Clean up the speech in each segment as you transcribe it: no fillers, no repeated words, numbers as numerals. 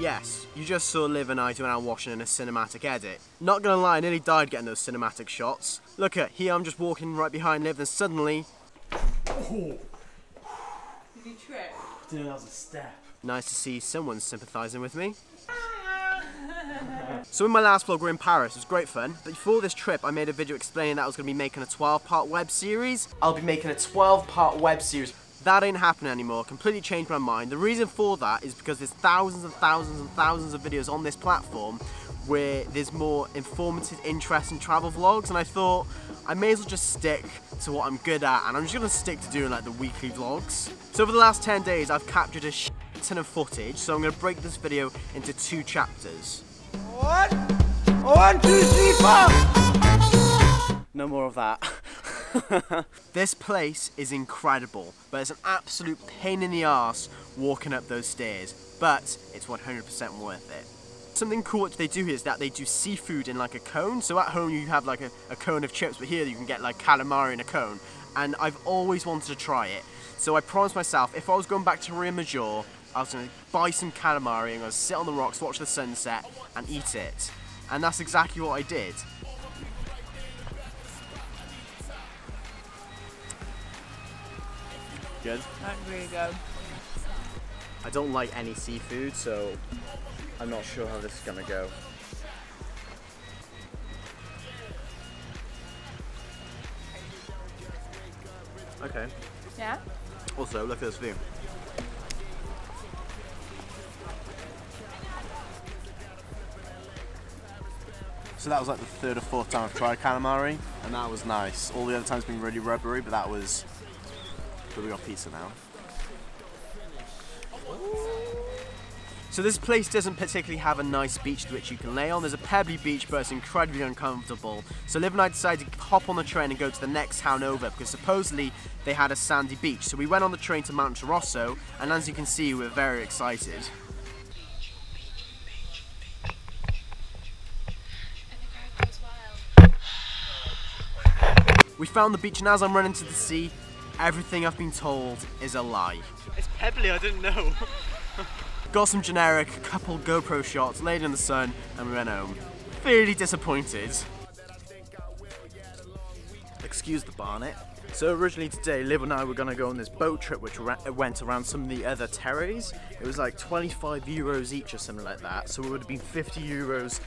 Yes, you just saw Liv and I doing our washing in a cinematic edit. Not gonna lie, I nearly died getting those cinematic shots. Look at, here I'm just walking right behind Liv and suddenly... Oh. Did you trip? I didn't know that was a step. Nice to see someone sympathising with me. So in my last vlog we're in Paris, it was great fun, but before this trip I made a video explaining that I was going to be making a 12-part web series. I'll be making a 12-part web series. That ain't happening anymore, completely changed my mind. The reason for that is because there's thousands and thousands and thousands of videos on this platform where there's more informative, interesting travel vlogs, and I thought I may as well just stick to what I'm good at, and I'm just going to stick to doing like the weekly vlogs. So over the last 10 days I've captured a ton of footage, so I'm going to break this video into 2 chapters. 1, 2, 3, 4! No more of that. This place is incredible, but it's an absolute pain in the arse walking up those stairs, but it's 100% worth it. Something cool that they do here is that they do seafood in like a cone, so at home you have like a cone of chips, but here you can get like calamari in a cone, and I've always wanted to try it. So I promised myself if I was going back to Riomaggiore, I was going to buy some calamari and I was sit on the rocks, watch the sunset and eat it. And that's exactly what I did. Good? That's really good. I don't like any seafood, so I'm not sure how this is gonna go. Okay. Yeah? Also, look at this view. So that was like the 3rd or 4th time I've tried calamari, and that was nice. All the other times been really rubbery, but that was... But we got pizza now. So this place doesn't particularly have a nice beach to which you can lay on. There's a pebbly beach, but it's incredibly uncomfortable. So Liv and I decided to hop on the train and go to the next town over, because supposedly they had a sandy beach. So we went on the train to Mount Rosso, and as you can see, we're very excited. We found the beach, and as I'm running to the sea, everything I've been told is a lie. It's pebbly, I didn't know. Got some generic couple GoPro shots, laid in the sun, and we went home. Fairly disappointed. Excuse the barnet. So originally today, Liv and I were going to go on this boat trip which went around some of the other terres. It was like 25 euros each or something like that, so it would have been 50 euros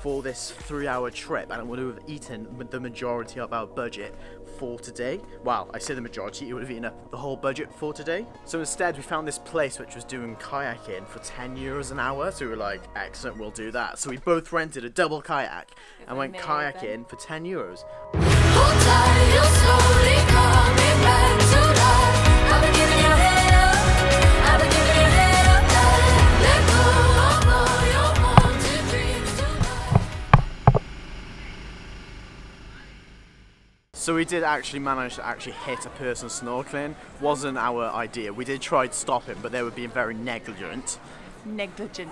for this 3-hour trip, and it would have eaten the majority of our budget for today. Well, I say the majority, it would have eaten up the whole budget for today. So instead we found this place which was doing kayaking for 10 euros an hour, so we were like, excellent, we'll do that. So we both rented a double kayak and went kayaking for 10 euros. So we did actually manage to hit a person snorkeling. Wasn't our idea. We did try to stop him, but they were being very negligent. Negligent.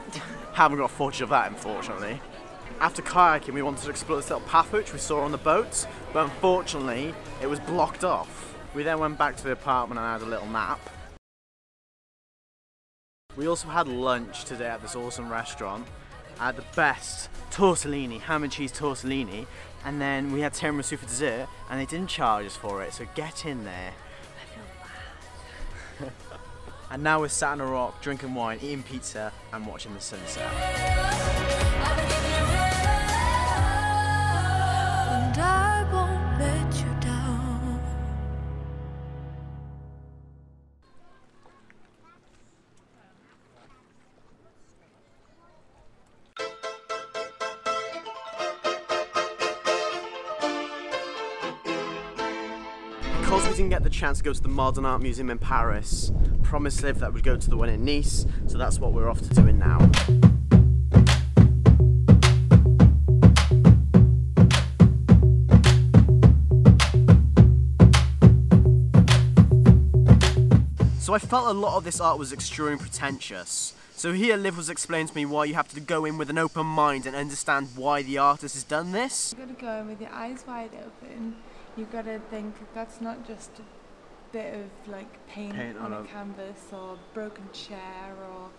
Haven't got footage of that, unfortunately. After kayaking, we wanted to explore this little path which we saw on the boat, but unfortunately, it was blocked off. We then went back to the apartment and had a little nap. We also had lunch today at this awesome restaurant. I had the best tortellini, ham and cheese tortellini, and then we had tiramisu for dessert, and they didn't charge us for it, so get in there. I feel bad. And now we're sat on a rock, drinking wine, eating pizza, and watching the sunset. And I won't let you down. Because we didn't get the chance to go to the Modern Art Museum in Paris, promised Liv that we'd go to the one in Nice, so that's what we're off to doing now. So I felt a lot of this art was extremely pretentious. So here Liv was explaining to me why you have to go in with an open mind and understand why the artist has done this. You've got to go in with your eyes wide open. You've got to think that's not just a bit of like paint on a canvas or broken chair or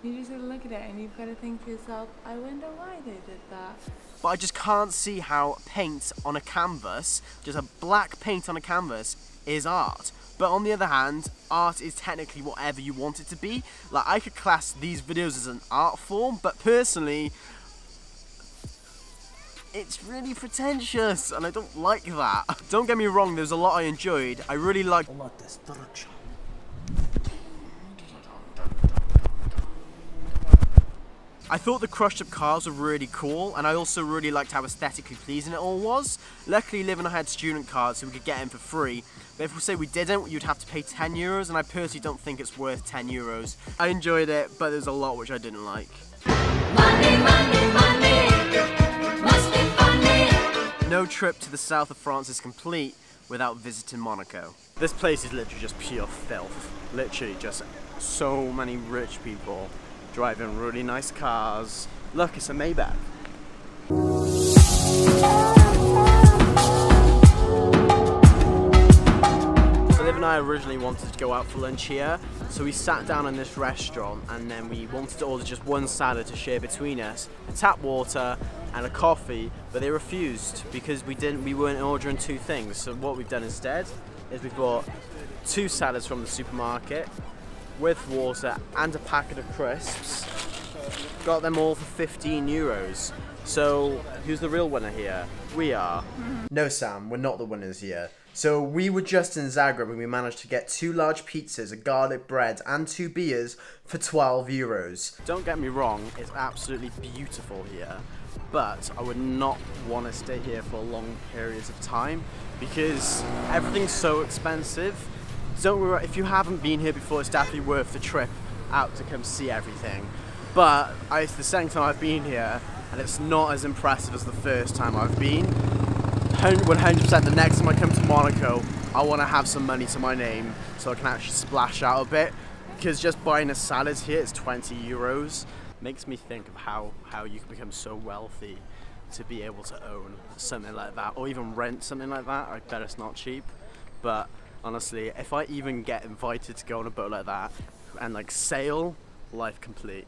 You just gotta look at it and you've gotta think to yourself, I wonder why they did that. But I just can't see how paint on a canvas, just a black paint on a canvas, is art. But on the other hand, art is technically whatever you want it to be. Like, I could class these videos as an art form, but personally, it's really pretentious, and I don't like that. Don't get me wrong, there's a lot I enjoyed. I really liked all of this destruction. I thought the crushed up cars were really cool, and I also really liked how aesthetically pleasing it all was. Luckily, Liv and I had student cards, so we could get in for free. But if we say we didn't, you'd have to pay 10 euros, and I personally don't think it's worth 10 euros. I enjoyed it, but there's a lot which I didn't like. Money, money, money, must be funny. No trip to the south of France is complete without visiting Monaco. This place is literally just pure filth. Literally just so many rich people driving really nice cars. Look, it's a Maybach. So Liv and I originally wanted to go out for lunch here, so we sat down in this restaurant and then we wanted to order just one salad to share between us, a tap water and a coffee, but they refused because we weren't ordering two things. So what we've done instead is we bought two salads from the supermarket with water and a packet of crisps. Got them all for 15 euros. So who's the real winner here? We are. No, Sam, we're not the winners here. So we were just in Zagreb and we managed to get 2 large pizzas, a garlic bread and 2 beers for 12 euros. Don't get me wrong, it's absolutely beautiful here, but I would not want to stay here for long periods of time because everything's so expensive. Don't worry, if you haven't been here before, it's definitely worth the trip out to come see everything. But it's the second time I've been here, and it's not as impressive as the first time I've been. 100% the next time I come to Monaco, I want to have some money to my name so I can actually splash out a bit. Because just buying a salad here is 20 euros. Makes me think of how you can become so wealthy to be able to own something like that, or even rent something like that. I bet it's not cheap, but honestly, if I even get invited to go on a boat like that and like sail, life complete.